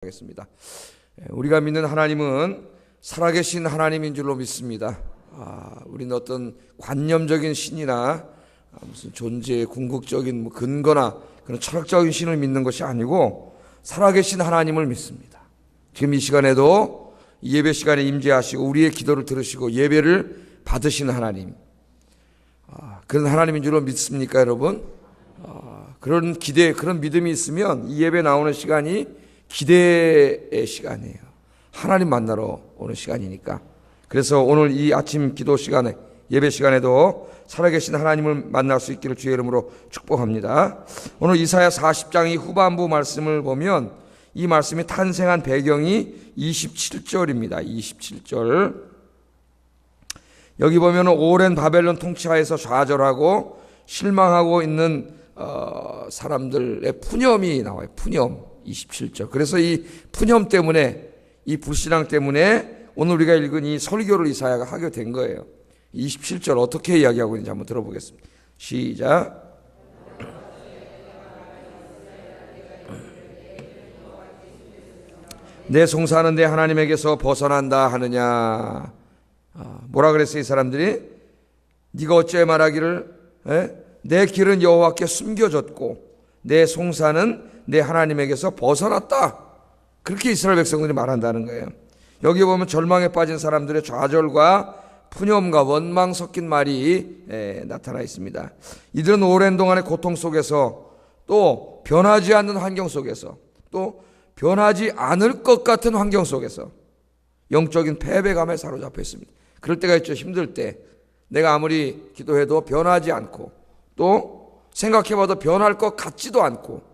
하겠습니다. 우리가 믿는 하나님은 살아계신 하나님인 줄로 믿습니다. 우리는 어떤 관념적인 신이나 무슨 존재의 궁극적인 근거나 그런 철학적인 신을 믿는 것이 아니고 살아계신 하나님을 믿습니다. 지금 이 시간에도 예배 시간에 임재하시고 우리의 기도를 들으시고 예배를 받으시는 하나님, 그런 하나님인 줄로 믿습니까, 여러분? 그런 기대, 그런 믿음이 있으면 이 예배 나오는 시간이 기대의 시간이에요. 하나님 만나러 오는 시간이니까. 그래서 오늘 이 아침 기도 시간에, 예배 시간에도 살아계신 하나님을 만날 수 있기를 주의 이름으로 축복합니다. 오늘 이사야 40장 이 후반부 말씀을 보면 이 말씀이 탄생한 배경이 27절입니다. 27절. 여기 보면 오랜 바벨론 통치하에서 좌절하고 실망하고 있는 사람들의 푸념이 나와요. 푸념. 27절. 그래서 이 푸념 때문에, 이 불신앙 때문에 오늘 우리가 읽은 이 설교를 이사야가 하게 된 거예요. 27절 어떻게 이야기하고 있는지 한번 들어보겠습니다. 시작. 내 송사는 내 하나님에게서 벗어난다 하느냐. 뭐라 그랬어요, 이 사람들이? 네가 어째 말하기를 내 길은 여호와께 숨겨졌고 내 송사는 내 하나님에게서 벗어났다. 그렇게 이스라엘 백성들이 말한다는 거예요. 여기 보면 절망에 빠진 사람들의 좌절과 푸념과 원망 섞인 말이 나타나 있습니다. 이들은 오랜 동안의 고통 속에서, 또 변하지 않는 환경 속에서, 또 변하지 않을 것 같은 환경 속에서 영적인 패배감에 사로잡혀 있습니다. 그럴 때가 있죠. 힘들 때 내가 아무리 기도해도 변하지 않고, 또 생각해봐도 변할 것 같지도 않고,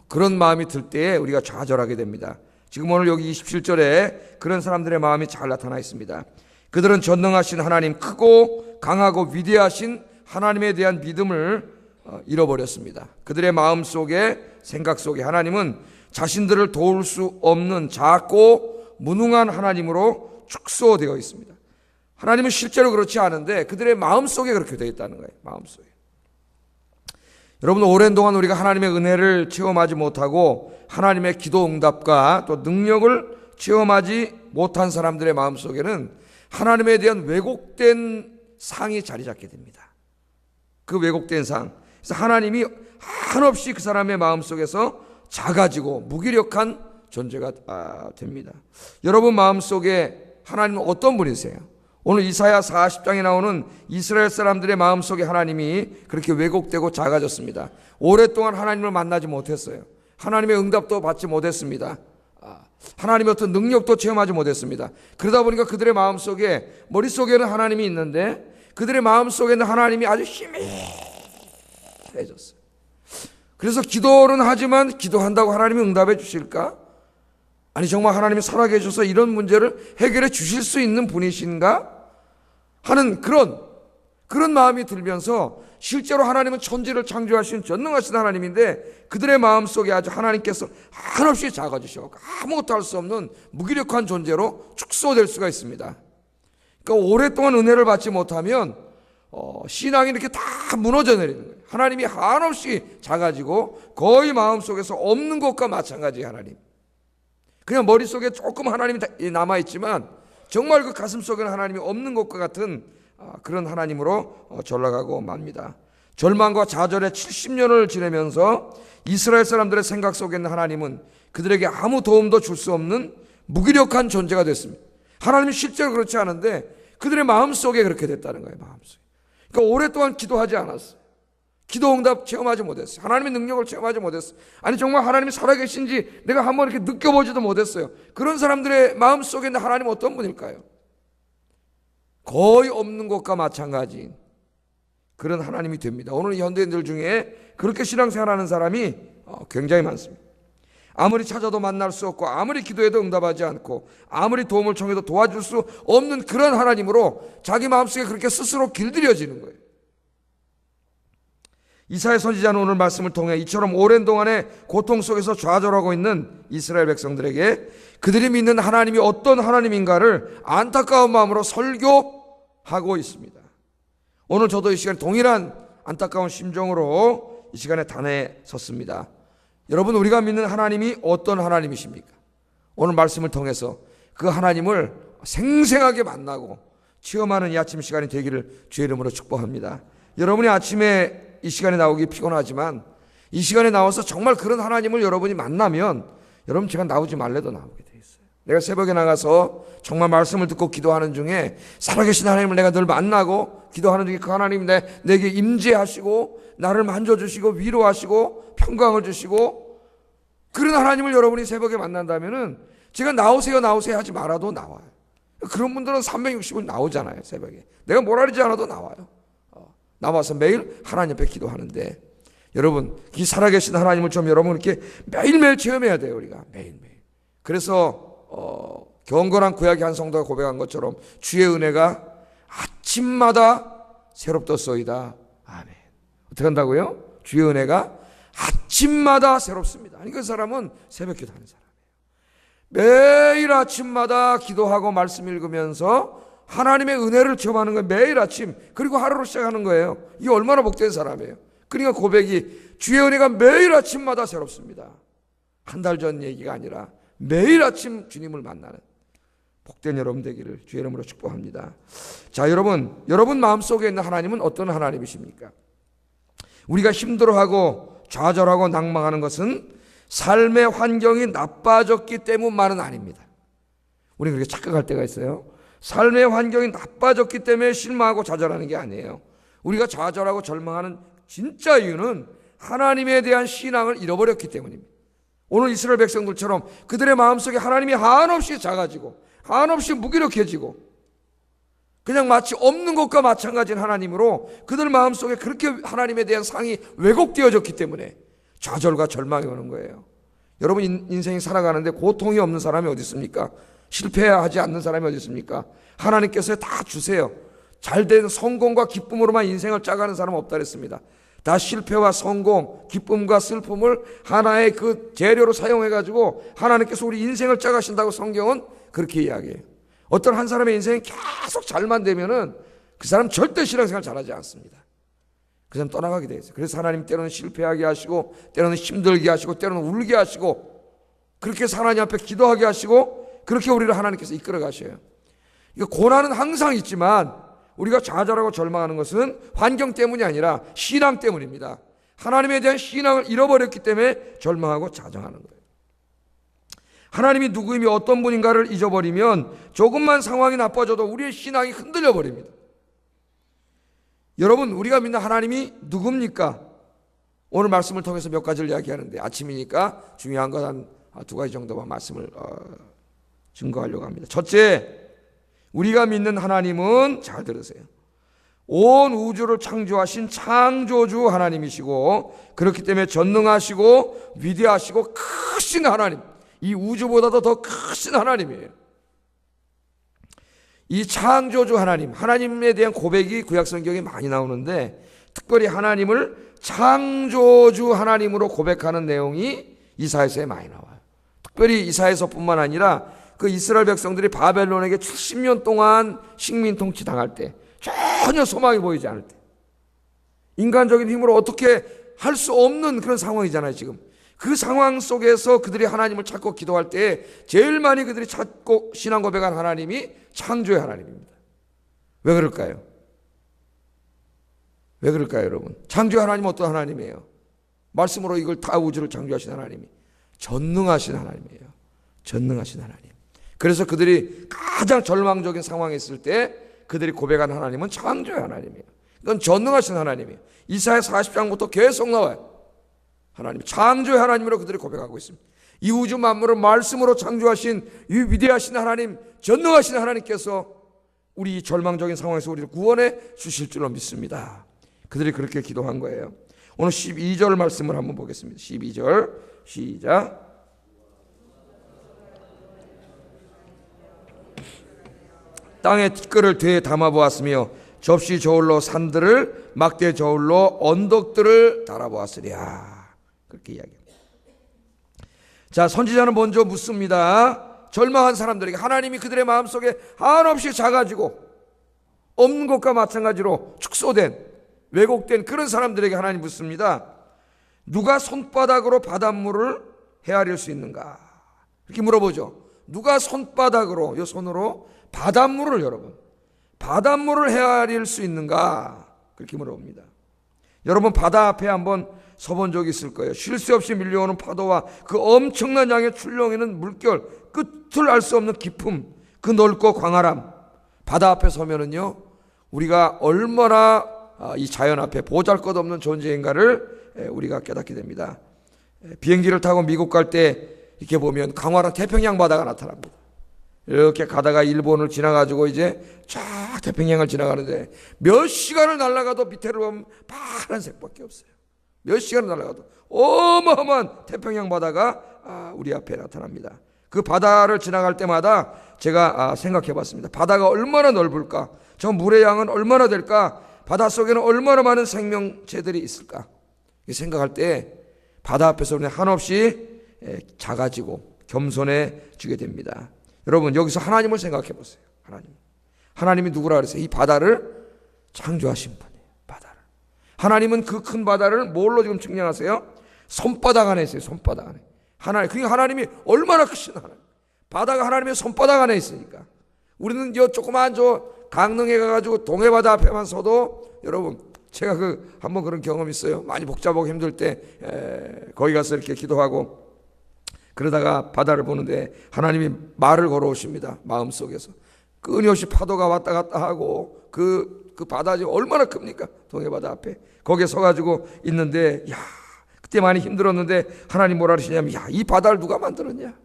그런 마음이 들 때에 우리가 좌절하게 됩니다. 지금 오늘 여기 27절에 그런 사람들의 마음이 잘 나타나 있습니다. 그들은 전능하신 하나님, 크고 강하고 위대하신 하나님에 대한 믿음을 잃어버렸습니다. 그들의 마음 속에, 생각 속에 하나님은 자신들을 도울 수 없는 작고 무능한 하나님으로 축소되어 있습니다. 하나님은 실제로 그렇지 않은데 그들의 마음 속에 그렇게 되어 있다는 거예요. 마음 속에. 여러분, 오랜 동안 우리가 하나님의 은혜를 체험하지 못하고 하나님의 기도 응답과 또 능력을 체험하지 못한 사람들의 마음속에는 하나님에 대한 왜곡된 상이 자리 잡게 됩니다. 그 왜곡된 상. 그래서 하나님이 한없이 그 사람의 마음속에서 작아지고 무기력한 존재가 됩니다. 여러분 마음속에 하나님은 어떤 분이세요? 오늘 이사야 40장에 나오는 이스라엘 사람들의 마음속에 하나님이 그렇게 왜곡되고 작아졌습니다. 오랫동안 하나님을 만나지 못했어요. 하나님의 응답도 받지 못했습니다. 하나님의 어떤 능력도 체험하지 못했습니다. 그러다 보니까 그들의 마음속에, 머릿속에는 하나님이 있는데 그들의 마음속에는 하나님이 아주 희미해졌어요. 그래서 기도는 하지만 기도한다고 하나님이 응답해 주실까? 아니 정말 하나님이 살아계셔서 이런 문제를 해결해 주실 수 있는 분이신가? 하는 그런 마음이 들면서 실제로 하나님은 천지를 창조하신 전능하신 하나님인데 그들의 마음속에 아주 하나님께서 한없이 작아지셔 아무것도 할 수 없는 무기력한 존재로 축소될 수가 있습니다. 그러니까 오랫동안 은혜를 받지 못하면 신앙이 이렇게 다 무너져 내리는 거예요. 하나님이 한없이 작아지고 거의 마음속에서 없는 것과 마찬가지예요. 하나님 그냥 머릿속에 조금 하나님이 남아있지만 정말 그 가슴 속에는 하나님이 없는 것과 같은 그런 하나님으로 전락하고 맙니다. 절망과 좌절의 70년을 지내면서 이스라엘 사람들의 생각 속에 있는 하나님은 그들에게 아무 도움도 줄 수 없는 무기력한 존재가 됐습니다. 하나님이 실제로 그렇지 않은데 그들의 마음속에 그렇게 됐다는 거예요. 마음속에. 그러니까 오랫동안 기도하지 않았어요. 기도 응답 체험하지 못했어요. 하나님의 능력을 체험하지 못했어요. 아니 정말 하나님이 살아계신지 내가 한번 이렇게 느껴보지도 못했어요. 그런 사람들의 마음속에 있는 하나님은 어떤 분일까요? 거의 없는 것과 마찬가지인 그런 하나님이 됩니다. 오늘 현대인들 중에 그렇게 신앙생활하는 사람이 굉장히 많습니다. 아무리 찾아도 만날 수 없고 아무리 기도해도 응답하지 않고 아무리 도움을 청해도 도와줄 수 없는 그런 하나님으로 자기 마음속에 그렇게 스스로 길들여지는 거예요. 이사야 선지자는 오늘 말씀을 통해 이처럼 오랜 동안의 고통 속에서 좌절하고 있는 이스라엘 백성들에게 그들이 믿는 하나님이 어떤 하나님인가를 안타까운 마음으로 설교하고 있습니다. 오늘 저도 이 시간에 동일한 안타까운 심정으로 이 시간에 단에 섰습니다. 여러분, 우리가 믿는 하나님이 어떤 하나님이십니까? 오늘 말씀을 통해서 그 하나님을 생생하게 만나고 체험하는 이 아침 시간이 되기를 주의 이름으로 축복합니다. 여러분이 아침에 이 시간에 나오기 피곤하지만 이 시간에 나와서 정말 그런 하나님을 여러분이 만나면 여러분, 제가 나오지 말래도 나오게 돼 있어요. 내가 새벽에 나가서 정말 말씀을 듣고 기도하는 중에 살아계신 하나님을 내가 늘 만나고 기도하는 중에 그 하나님이 내게 임재하시고 나를 만져주시고 위로하시고 평강을 주시고 그런 하나님을 여러분이 새벽에 만난다면은 제가 나오세요 하지 말아도 나와요. 그런 분들은 360일 나오잖아요. 새벽에 내가 뭐라 그러지 않아도 나와요. 나와서 매일 하나님 앞에 기도하는데, 여러분, 이 살아계신 하나님을 좀 여러분 이렇게 매일매일 체험해야 돼요. 우리가 매일매일. 그래서 경건한 구약의 한 성도가 고백한 것처럼 주의 은혜가 아침마다 새롭더소이다. 아멘. 어떻게 한다고요? 주의 은혜가 아침마다 새롭습니다. 아니, 그 사람은 새벽 기도하는 사람이에요. 매일 아침마다 기도하고 말씀 읽으면서 하나님의 은혜를 체험하는 거예요. 매일 아침. 그리고 하루를 시작하는 거예요. 이게 얼마나 복된 사람이에요. 그러니까 고백이 주의 은혜가 매일 아침마다 새롭습니다. 한 달 전 얘기가 아니라 매일 아침 주님을 만나는 복된 여러분 되기를 주의 이름으로 축복합니다. 자, 여러분 마음속에 있는 하나님은 어떤 하나님이십니까? 우리가 힘들어하고 좌절하고 낭망하는 것은 삶의 환경이 나빠졌기 때문만은 아닙니다. 우리 그렇게 착각할 때가 있어요. 삶의 환경이 나빠졌기 때문에 실망하고 좌절하는 게 아니에요. 우리가 좌절하고 절망하는 진짜 이유는 하나님에 대한 신앙을 잃어버렸기 때문입니다. 오늘 이스라엘 백성들처럼 그들의 마음속에 하나님이 한없이 작아지고 한없이 무기력해지고 그냥 마치 없는 것과 마찬가지인 하나님으로 그들 마음속에 그렇게 하나님에 대한 상이 왜곡되어졌기 때문에 좌절과 절망이 오는 거예요. 여러분, 인생이 살아가는데 고통이 없는 사람이 어디 있습니까? 실패하지 않는 사람이 어디 있습니까? 하나님께서 다 주세요. 잘된 성공과 기쁨으로만 인생을 짜가는 사람은 없다 그랬습니다. 다 실패와 성공, 기쁨과 슬픔을 하나의 그 재료로 사용해가지고 하나님께서 우리 인생을 짜가신다고 성경은 그렇게 이야기해요. 어떤 한 사람의 인생이 계속 잘만 되면은 그 사람 절대 신앙생활 잘하지 않습니다. 그 사람 떠나가게 돼 있어요. 그래서 하나님 때로는 실패하게 하시고 때로는 힘들게 하시고 때로는 울게 하시고 그렇게 하나님 앞에 기도하게 하시고 그렇게 우리를 하나님께서 이끌어 가셔요. 고난은 항상 있지만 우리가 좌절하고 절망하는 것은 환경 때문이 아니라 신앙 때문입니다. 하나님에 대한 신앙을 잃어버렸기 때문에 절망하고 좌절하는 거예요. 하나님이 누구임이 어떤 분인가를 잊어버리면 조금만 상황이 나빠져도 우리의 신앙이 흔들려 버립니다. 여러분, 우리가 믿는 하나님이 누굽니까? 오늘 말씀을 통해서 몇 가지를 이야기하는데 아침이니까 중요한 것 한 두 가지 정도만 말씀을 증거하려고 합니다. 첫째, 우리가 믿는 하나님은, 잘 들으세요, 온 우주를 창조하신 창조주 하나님이시고 그렇기 때문에 전능하시고 위대하시고 크신 하나님, 이 우주보다도 더 크신 하나님이에요. 이 창조주 하나님, 하나님에 대한 고백이 구약성경에 많이 나오는데 특별히 하나님을 창조주 하나님으로 고백하는 내용이 이사야서에 많이 나와요. 특별히 이사야서뿐만 아니라 그 이스라엘 백성들이 바벨론에게 70년 동안 식민 통치 당할 때, 전혀 소망이 보이지 않을 때, 인간적인 힘으로 어떻게 할 수 없는 그런 상황이잖아요. 지금 그 상황 속에서 그들이 하나님을 찾고 기도할 때 제일 많이 그들이 찾고 신앙 고백한 하나님이 창조의 하나님입니다. 왜 그럴까요? 왜 그럴까요, 여러분? 창조의 하나님은 어떤 하나님이에요? 말씀으로 이걸 다 우주를 창조하신 하나님이 전능하신 하나님이에요. 전능하신 하나님. 그래서 그들이 가장 절망적인 상황에 있을 때 그들이 고백한 하나님은 창조의 하나님이에요. 이건 전능하신 하나님이에요. 이사야 40장부터 계속 나와요. 하나님, 창조의 하나님으로 그들이 고백하고 있습니다. 이 우주 만물을 말씀으로 창조하신 이 위대하신 하나님, 전능하신 하나님께서 우리 절망적인 상황에서 우리를 구원해 주실 줄로 믿습니다. 그들이 그렇게 기도한 거예요. 오늘 12절 말씀을 한번 보겠습니다. 12절 시작. 땅에 티끌을 되에 담아보았으며 접시 저울로 산들을 막대 저울로 언덕들을 달아보았으랴. 그렇게 이야기합니다. 자, 선지자는 먼저 묻습니다. 절망한 사람들에게, 하나님이 그들의 마음속에 한없이 작아지고 없는 것과 마찬가지로 축소된, 왜곡된 그런 사람들에게 하나님 묻습니다. 누가 손바닥으로 바닷물을 헤아릴 수 있는가? 이렇게 물어보죠. 누가 손바닥으로, 이 손으로 바닷물을, 여러분, 바닷물을 헤아릴 수 있는가? 그렇게 물어봅니다. 여러분, 바다 앞에 한번 서본 적이 있을 거예요. 쉴 새 없이 밀려오는 파도와 그 엄청난 양의 출렁이는 물결, 끝을 알 수 없는 깊음, 그 넓고 광활함. 바다 앞에 서면은요, 우리가 얼마나 이 자연 앞에 보잘것없는 존재인가를 우리가 깨닫게 됩니다. 비행기를 타고 미국 갈 때 이렇게 보면 강화랑 태평양 바다가 나타납니다. 이렇게 가다가 일본을 지나가지고 이제 쫙 태평양을 지나가는데 몇 시간을 날아가도 밑에를 보면 파란색밖에 없어요. 몇 시간을 날아가도 어마어마한 태평양 바다가 우리 앞에 나타납니다. 그 바다를 지나갈 때마다 제가 생각해 봤습니다. 바다가 얼마나 넓을까? 저 물의 양은 얼마나 될까? 바닷속에는 얼마나 많은 생명체들이 있을까? 생각할 때 바다 앞에서 우리는 한없이 작아지고 겸손해지게 됩니다. 여러분, 여기서 하나님을 생각해 보세요. 하나님이 누구라 그랬어요? 이 바다를 창조하신 분이에요. 바다를. 하나님은 그 큰 바다를 뭘로 지금 측량하세요? 손바닥 안에 있어요. 손바닥 안에. 그러니까 하나님이 얼마나 크신 하나님. 바다가 하나님의 손바닥 안에 있으니까. 우리는 조그만 강릉에 가가지고 동해바다 앞에만 서도, 여러분, 제가 한번 그런 경험이 있어요. 많이 복잡하고 힘들 때 거기 가서 이렇게 기도하고 그러다가 바다를 보는데 하나님이 말을 걸어오십니다. 마음속에서 끊임없이 파도가 왔다 갔다 하고 그 바다가 얼마나 큽니까? 동해바다 앞에 거기에 서가지고 있는데, 야, 그때 많이 힘들었는데 하나님 뭐라 그러시냐면, 야, 이 바다를 누가 만들었냐?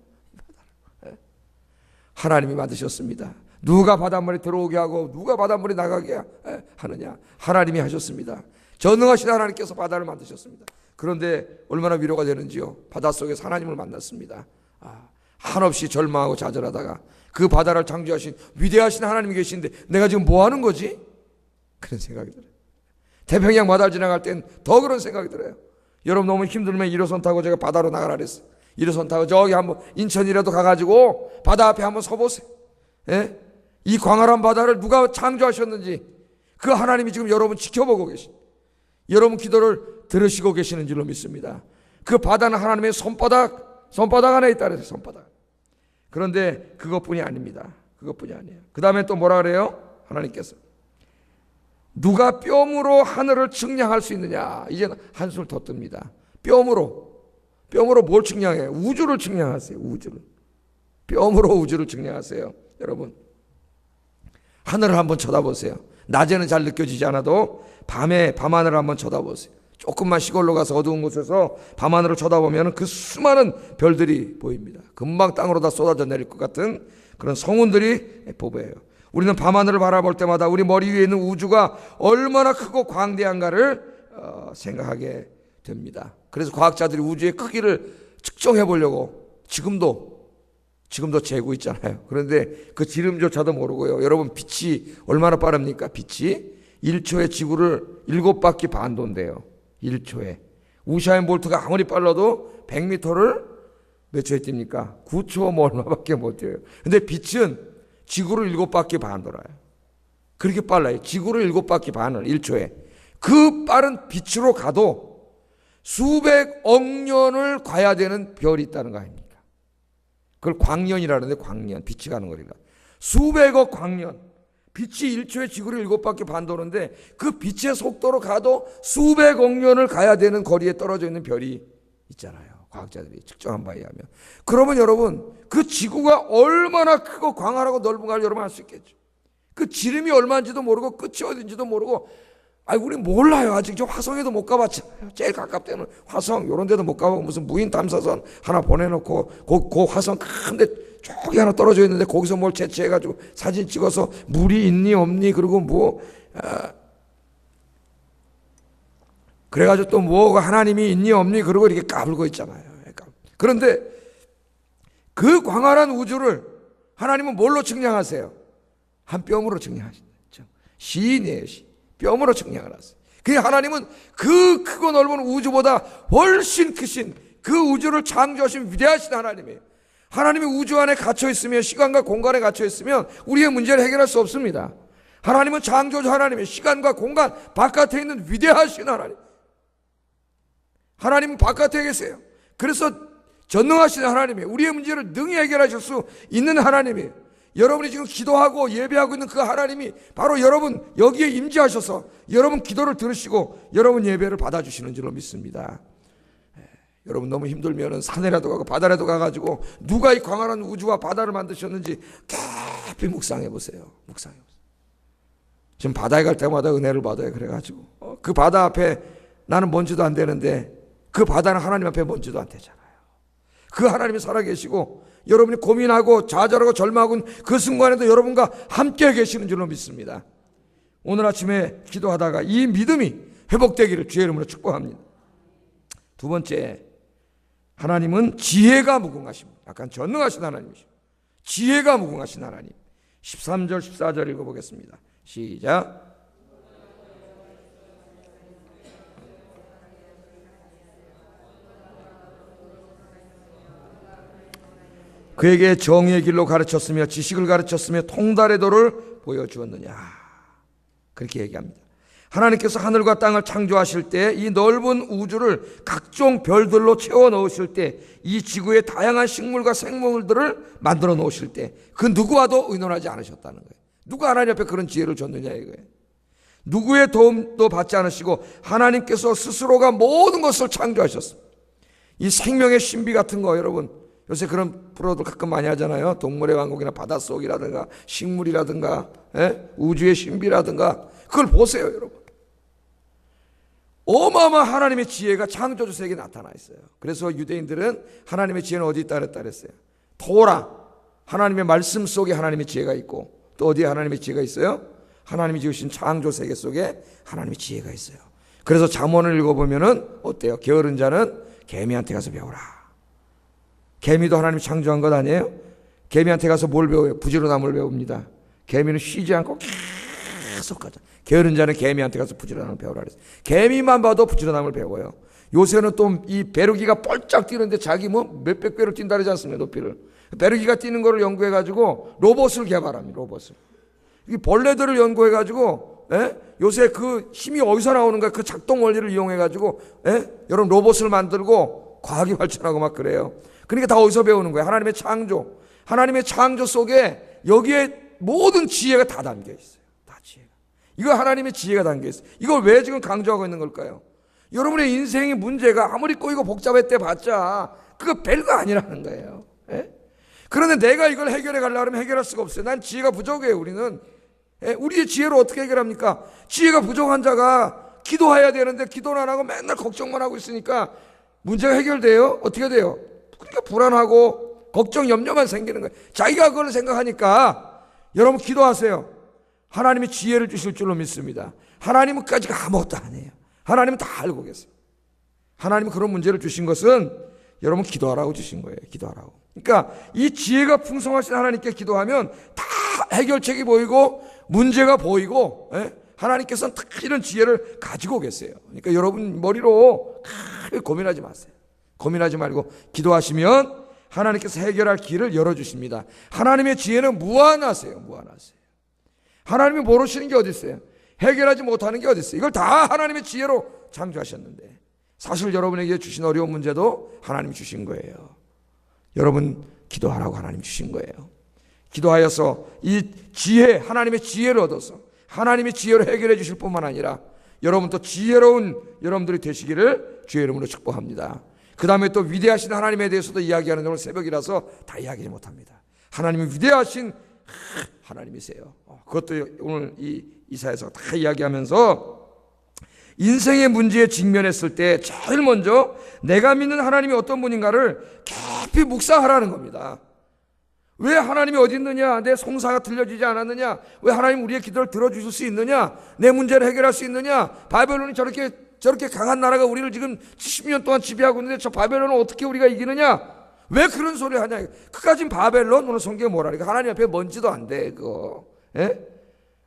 하나님이 만드셨습니다. 누가 바닷물에 들어오게 하고 누가 바닷물에 나가게 하느냐? 하나님이 하셨습니다. 전능하신 하나님께서 바다를 만드셨습니다. 그런데 얼마나 위로가 되는지요. 바닷속에서 하나님을 만났습니다. 한없이 절망하고 좌절하다가 그 바다를 창조하신 위대하신 하나님이 계신데 내가 지금 뭐 하는 거지? 그런 생각이 들어요. 태평양 바다를 지나갈 땐 더 그런 생각이 들어요. 여러분, 너무 힘들면 1호선 타고 제가 바다로 나가라 그랬어요. 1호선 타고 저기 한번 인천이라도 가가지고 바다 앞에 한번 서보세요. 예? 이 광활한 바다를 누가 창조하셨는지 그 하나님이 지금 여러분 지켜보고 계신, 여러분 기도를 들으시고 계시는 줄로 믿습니다. 그 바다는 하나님의 손바닥 안에 있다 그랬어요. 손바닥. 그런데 그것뿐이 아닙니다. 그것뿐이 아니에요. 그 다음에 또 뭐라 그래요? 하나님께서 누가 뼘으로 하늘을 측량할 수 있느냐? 이제는 한술 더 뜹니다. 뼘으로 뭘 측량해요? 우주를 측량하세요. 우주를. 뼘으로 우주를 측량하세요. 여러분, 하늘을 한번 쳐다보세요. 낮에는 잘 느껴지지 않아도 밤하늘을 한번 쳐다보세요. 조금만 시골로 가서 어두운 곳에서 밤하늘을 쳐다보면 그 수많은 별들이 보입니다. 금방 땅으로 다 쏟아져 내릴 것 같은 그런 성운들이 보여요. 우리는 밤하늘을 바라볼 때마다 우리 머리 위에 있는 우주가 얼마나 크고 광대한가를 생각하게 됩니다. 그래서 과학자들이 우주의 크기를 측정해 보려고 지금도 재고 있잖아요. 그런데 그 지름조차도 모르고요. 여러분, 빛이 얼마나 빠릅니까? 빛이 1초에 지구를 7바퀴 반 돈대요. 1초에. 우사인 볼트가 아무리 빨라도 100m를 몇 초에 뜁니까? 9초 뭐 얼마밖에 못 뛰어요. 근데 빛은 지구를 7바퀴 반 돌아요. 그렇게 빨라요. 지구를 7바퀴 반을 1초에. 그 빠른 빛으로 가도 수백억 년을 가야 되는 별이 있다는 거 아닙니까? 그걸 광년이라는데, 광년, 빛이 가는 거니까. 수백억 광년. 빛이 1초에 지구를 7바퀴 반 도는데 그 빛의 속도로 가도 수백억 년을 가야 되는 거리에 떨어져 있는 별이 있잖아요. 과학자들이 측정한 바에 의하면. 그러면 여러분, 그 지구가 얼마나 크고 광활하고 넓은가를 여러분 알 수 있겠죠. 그 지름이 얼마인지도 모르고 끝이 어딘지도 모르고, 우리 몰라요. 아직 저 화성에도 못 가봤잖아요. 제일 가깝다는 화성, 이런 데도 못 가보고 무슨 무인 탐사선 하나 보내놓고 그 화성 큰데 저기 하나 떨어져 있는데 거기서 뭘 채취해가지고 사진 찍어서 물이 있니 없니, 그리고 그래가지고 또 뭐가 하나님이 있니 없니, 그러고 이렇게 까불고 있잖아요. 그런데 그 광활한 우주를 하나님은 뭘로 측량하세요? 한 뼘으로 측량하신다. 시인이에요, 시. 뼘으로 측량을 하세요. 그 하나님은 그 크고 넓은 우주보다 훨씬 크신 그 우주를 창조하신 위대하신 하나님이에요. 하나님이 우주 안에 갇혀 있으면, 시간과 공간에 갇혀 있으면 우리의 문제를 해결할 수 없습니다. 하나님은 창조주 하나님이에요. 시간과 공간 바깥에 있는 위대하신 하나님. 하나님은 바깥에 계세요. 그래서 전능하신 하나님이에요. 우리의 문제를 능히 해결하실 수 있는 하나님이에요. 여러분이 지금 기도하고 예배하고 있는 그 하나님이 바로 여러분 여기에 임재하셔서 여러분 기도를 들으시고 여러분 예배를 받아주시는 줄로 믿습니다. 여러분 너무 힘들면은 산에라도 가고 바다라도 가가지고 누가 이 광활한 우주와 바다를 만드셨는지 깊이 묵상해 보세요. 묵상해 보세요. 지금 바다에 갈 때마다 은혜를 받아요. 그래가지고 그 바다 앞에 나는 뭔지도 안 되는데 그 바다는 하나님 앞에 뭔지도 안 되잖아요. 그 하나님이 살아계시고 여러분이 고민하고 좌절하고 절망하고 그 순간에도 여러분과 함께 계시는 줄로 믿습니다. 오늘 아침에 기도하다가 이 믿음이 회복되기를 주의 이름으로 축복합니다. 두 번째, 하나님은 지혜가 무궁하십니다. 약간 전능하신 하나님이십니다. 지혜가 무궁하신 하나님. 13절 14절 읽어보겠습니다. 시작. 그에게 정의의 길로 가르쳤으며 지식을 가르쳤으며 통달의 도를 보여주었느냐. 그렇게 얘기합니다. 하나님께서 하늘과 땅을 창조하실 때 이 넓은 우주를 각종 별들로 채워 넣으실 때 이 지구의 다양한 식물과 생물들을 만들어 놓으실 때 그 누구와도 의논하지 않으셨다는 거예요. 누가 하나님 앞에 그런 지혜를 줬느냐 이거예요. 누구의 도움도 받지 않으시고 하나님께서 스스로가 모든 것을 창조하셨습니다. 이 생명의 신비 같은 거 여러분 요새 그런 프로들 가끔 많이 하잖아요. 동물의 왕국이나 바닷속이라든가 식물이라든가 우주의 신비라든가 그걸 보세요 여러분. 어마어마한 하나님의 지혜가 창조주 세계에 나타나 있어요. 그래서 유대인들은 하나님의 지혜는 어디 있다 그랬어요. 토라 하나님의 말씀 속에 하나님의 지혜가 있고 또 어디에 하나님의 지혜가 있어요? 하나님이 지으신 창조 세계 속에 하나님의 지혜가 있어요. 그래서 잠언을 읽어보면은 어때요? 게으른 자는 개미한테 가서 배우라. 개미도 하나님이 창조한 것 아니에요? 개미한테 가서 뭘 배워요? 부지런함을 배웁니다. 개미는 쉬지 않고 계속 가자. 게으른 자는 개미한테 가서 부지런함을 배우라 그랬어요. 개미만 봐도 부지런함을 배워요. 요새는 또 이 베르기가 뻘짝 뛰는데 자기 뭐 몇백 배로 뛴다 그러지 않습니까? 높이를. 베르기가 뛰는 거를 연구해가지고 로봇을 개발합니다. 로봇을. 이 벌레들을 연구해가지고 요새 그 힘이 어디서 나오는가 그 작동 원리를 이용해가지고 여러분 로봇을 만들고 과학이 발전하고 막 그래요. 그러니까 다 어디서 배우는 거예요? 하나님의 창조. 하나님의 창조 속에 여기에 모든 지혜가 다 담겨 있어요. 다 지혜가. 이거 하나님의 지혜가 담겨 있어요. 이걸 왜 지금 강조하고 있는 걸까요? 여러분의 인생의 문제가 아무리 꼬이고 복잡했대 봤자 그거 별거 아니라는 거예요. 그런데 내가 이걸 해결해 가려면 해결할 수가 없어요. 난 지혜가 부족해요. 우리는. 우리의 지혜로 어떻게 해결합니까? 지혜가 부족한 자가 기도해야 되는데 기도는 안 하고 맨날 걱정만 하고 있으니까 문제가 해결돼요? 어떻게 돼요? 그러니까 불안하고 걱정, 염려만 생기는 거예요. 자기가 그걸 생각하니까 여러분 기도하세요. 하나님이 지혜를 주실 줄로 믿습니다. 하나님은까지가 아무것도 아니에요. 하나님은 다 알고 계세요. 하나님은 그런 문제를 주신 것은 여러분 기도하라고 주신 거예요. 기도하라고. 그러니까 이 지혜가 풍성하신 하나님께 기도하면 다 해결책이 보이고 문제가 보이고 하나님께서는 다 이런 지혜를 가지고 계세요. 그러니까 여러분 머리로 고민하지 마세요. 고민하지 말고 기도하시면 하나님께서 해결할 길을 열어주십니다. 하나님의 지혜는 무한하세요. 무한하세요. 하나님이 모르시는 게 어디 있어요? 해결하지 못하는 게 어디 있어요? 이걸 다 하나님의 지혜로 창조하셨는데 사실 여러분에게 주신 어려운 문제도 하나님이 주신 거예요. 여러분 기도하라고 하나님 주신 거예요. 기도하여서 이 지혜, 하나님의 지혜를 얻어서 하나님의 지혜로 해결해 주실 뿐만 아니라 여러분 또 지혜로운 여러분들이 되시기를 주의 이름으로 축복합니다. 그 다음에 또 위대하신 하나님에 대해서도 이야기하는 오늘 새벽이라서 다 이야기를 못합니다. 하나님이 위대하신 하나님이세요. 그것도 오늘 이 이사에서 다 이야기하면서 인생의 문제에 직면했을 때 제일 먼저 내가 믿는 하나님이 어떤 분인가를 깊이 묵상하라는 겁니다. 왜 하나님이 어디 있느냐? 내 송사가 들려지지 않았느냐? 왜 하나님 우리의 기도를 들어주실 수 있느냐? 내 문제를 해결할 수 있느냐? 바벨론이 저렇게 강한 나라가 우리를 지금 70년 동안 지배하고 있는데 저 바벨론을 어떻게 우리가 이기느냐? 왜 그런 소리 하냐? 그까진 바벨론 오늘 성경에 뭐라 그러니까 하나님 앞에 먼지도 안 돼 그거.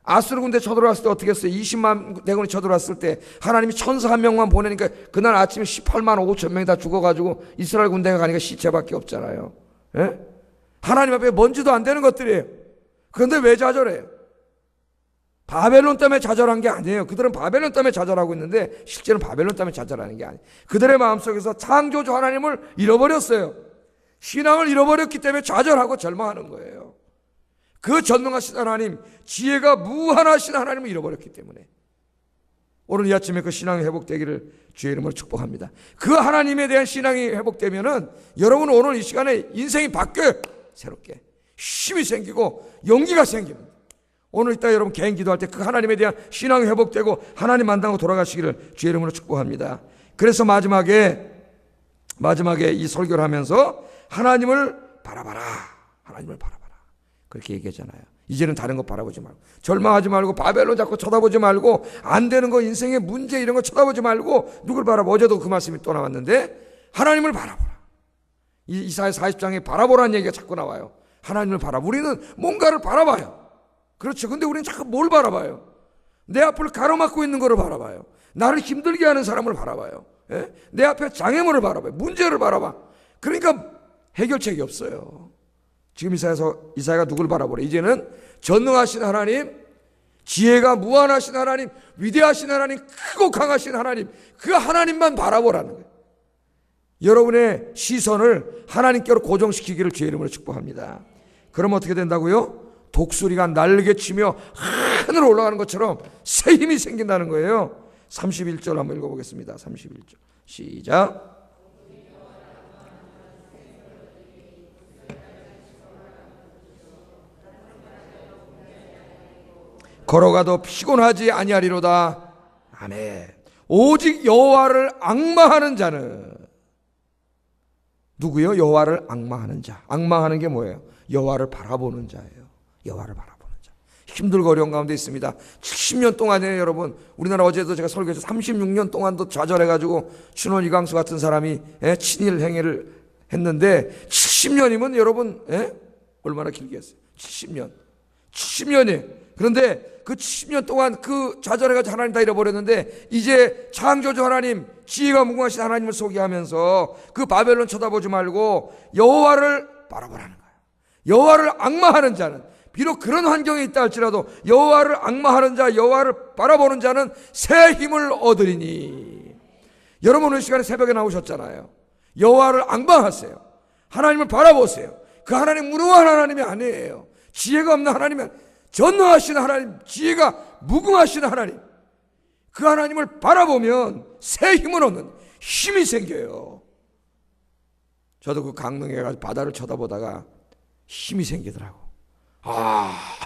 아수르 군대 쳐들어왔을 때 어떻게 했어요? 20만 대군이 쳐들어왔을 때 하나님이 천사 한 명만 보내니까 그날 아침에 18만 5천 명이 다 죽어가지고 이스라엘 군대가 가니까 시체밖에 없잖아요. 하나님 앞에 먼지도 안 되는 것들이에요. 그런데 왜 좌절해요? 바벨론 때문에 좌절한 게 아니에요. 그들은 바벨론 때문에 좌절하고 있는데 실제는 바벨론 때문에 좌절하는 게 아니에요. 그들의 마음속에서 창조주 하나님을 잃어버렸어요. 신앙을 잃어버렸기 때문에 좌절하고 절망하는 거예요. 그 전능하신 하나님, 지혜가 무한하신 하나님을 잃어버렸기 때문에. 오늘 이 아침에 그 신앙이 회복되기를 주의 이름으로 축복합니다. 그 하나님에 대한 신앙이 회복되면은 여러분 오늘 이 시간에 인생이 바뀌어요. 새롭게 힘이 생기고 용기가 생깁니다. 오늘 이따 여러분 개인 기도할 때 그 하나님에 대한 신앙이 회복되고 하나님 만나고 돌아가시기를 주의 이름으로 축복합니다. 그래서 마지막에 이 설교를 하면서 하나님을 바라봐라, 하나님을 바라봐라 그렇게 얘기하잖아요. 이제는 다른 거 바라보지 말고, 절망하지 말고, 바벨론 자꾸 쳐다보지 말고, 안 되는 거, 인생의 문제 이런 거 쳐다보지 말고, 누굴 바라봐? 어제도 그 말씀이 또 나왔는데 하나님을 바라보라. 이사야 40장에 바라보라는 얘기가 자꾸 나와요. 하나님을 바라. 우리는 뭔가를 바라봐요. 그렇죠. 근데 우리는 자꾸 뭘 바라봐요? 내 앞을 가로막고 있는 거를 바라봐요. 나를 힘들게 하는 사람을 바라봐요. 예? 내 앞에 장애물을 바라봐요. 문제를 바라봐. 그러니까 해결책이 없어요. 지금 이사야가 누굴 바라보래? 이제는 전능하신 하나님, 지혜가 무한하신 하나님, 위대하신 하나님, 크고 강하신 하나님, 그 하나님만 바라보라는 거예요. 여러분의 시선을 하나님께로 고정시키기를 주의 이름으로 축복합니다. 그러면 어떻게 된다고요? 독수리가 날개치며 하늘로 올라가는 것처럼 새 힘이 생긴다는 거예요. 31절 한번 읽어보겠습니다. 31절 시작. 걸어가도 피곤하지 아니하리로다. 아멘. 오직 여호와를 앙망하는 자는 누구요? 여호와를 앙망하는 자. 앙망하는 게 뭐예요? 여호와를 바라보는 자예요. 여호와를 바라보는 자. 힘들고 어려운 가운데 있습니다. 70년 동안에 여러분, 우리나라 어제도 제가 설교해서 36년 동안도 좌절해가지고 춘원 이강수 같은 사람이 친일 행위를 했는데 70년이면 여러분 얼마나 길게 했어요? 70년이에요. 그런데 그 70년 동안 그 좌절해가지고 하나님 다 잃어버렸는데 이제 창조주 하나님, 지혜가 무궁하신 하나님을 소개하면서 그 바벨론 쳐다보지 말고 여호와를 바라보라는 거예요. 여호와를 앙망하는 자는, 비록 그런 환경에 있다 할지라도 여호와를 앙망하는 자, 여호와를 바라보는 자는 새 힘을 얻으리니. 여러분 오늘 시간에 새벽에 나오셨잖아요. 여호와를 앙망하세요. 하나님을 바라보세요. 그 하나님 무능한 하나님이 아니에요. 지혜가 없는 하나님은 전능하신 하나님, 지혜가 무궁하신 하나님, 그 하나님을 바라보면 새 힘을 얻는, 힘이 생겨요. 저도 그 강릉에 가서 바다를 쳐다보다가 힘이 생기더라고.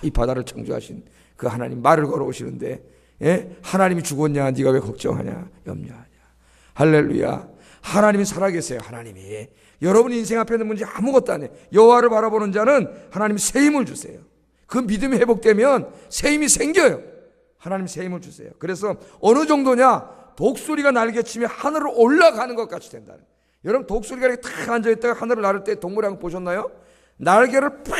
이 바다를 창조하신 그 하나님 말을 걸어오시는데 하나님이 죽었냐, 네가 왜 걱정하냐, 염려하냐. 할렐루야. 하나님이 살아계세요. 하나님이 여러분 인생 앞에 있는 문제 아무것도 안 해. 여호와를 바라보는 자는 하나님이 새 힘을 주세요. 그 믿음이 회복되면 새 힘이 생겨요. 하나님 새 힘을 주세요. 그래서 어느 정도냐, 독수리가 날개치며 하늘을 올라가는 것 같이 된다는 거예요. 여러분 독수리가 이렇게 탁 앉아있다가 하늘을 나를 때 동물의 왕 보셨나요? 날개를 팍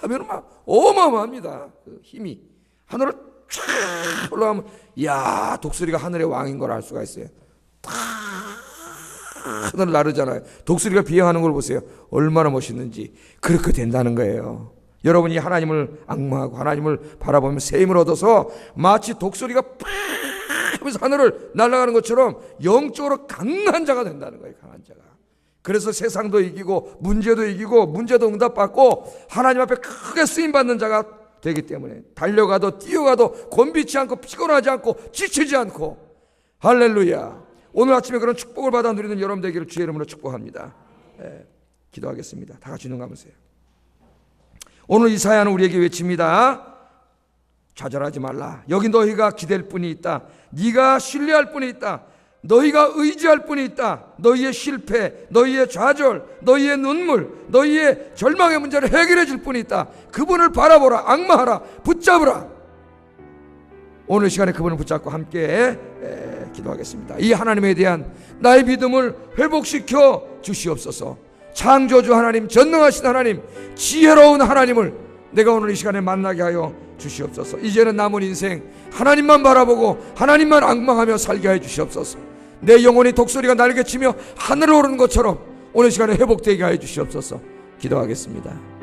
하면 막 어마어마합니다. 그 힘이 하늘을 쫙 올라가면, 이야, 독수리가 하늘의 왕인 걸 알 수가 있어요. 탁 하늘을 나르잖아요. 독수리가 비행하는 걸 보세요. 얼마나 멋있는지. 그렇게 된다는 거예요. 여러분이 하나님을 앙망하고 하나님을 바라보면 새 힘을 얻어서 마치 독수리가 팍 하면서 하늘을 날아가는 것처럼 영적으로 강한 자가 된다는 거예요. 강한 자가. 그래서 세상도 이기고 문제도 이기고 문제도 응답받고 하나님 앞에 크게 쓰임받는 자가 되기 때문에 달려가도 뛰어가도 곤비치 않고 피곤하지 않고 지치지 않고. 할렐루야. 오늘 아침에 그런 축복을 받아 누리는 여러분 되기를 주의 이름으로 축복합니다. 기도하겠습니다. 다 같이 눈 감으세요. 오늘 이사야는 우리에게 외칩니다. 좌절하지 말라. 여기 너희가 기댈 분이 있다. 네가 신뢰할 분이 있다. 너희가 의지할 분이 있다. 너희의 실패, 너희의 좌절, 너희의 눈물, 너희의 절망의 문제를 해결해 줄 분이 있다. 그분을 바라보라. 앙망하라. 붙잡으라. 오늘 시간에 그분을 붙잡고 함께 기도하겠습니다. 이 하나님에 대한 나의 믿음을 회복시켜 주시옵소서. 창조주 하나님, 전능하신 하나님, 지혜로운 하나님을 내가 오늘 이 시간에 만나게 하여 주시옵소서. 이제는 남은 인생 하나님만 바라보고 하나님만 앙망하며 살게 해 주시옵소서. 내 영혼이 독수리가 날개치며 하늘을 오르는 것처럼 오늘 시간에 회복되게 하여 주시옵소서. 기도하겠습니다.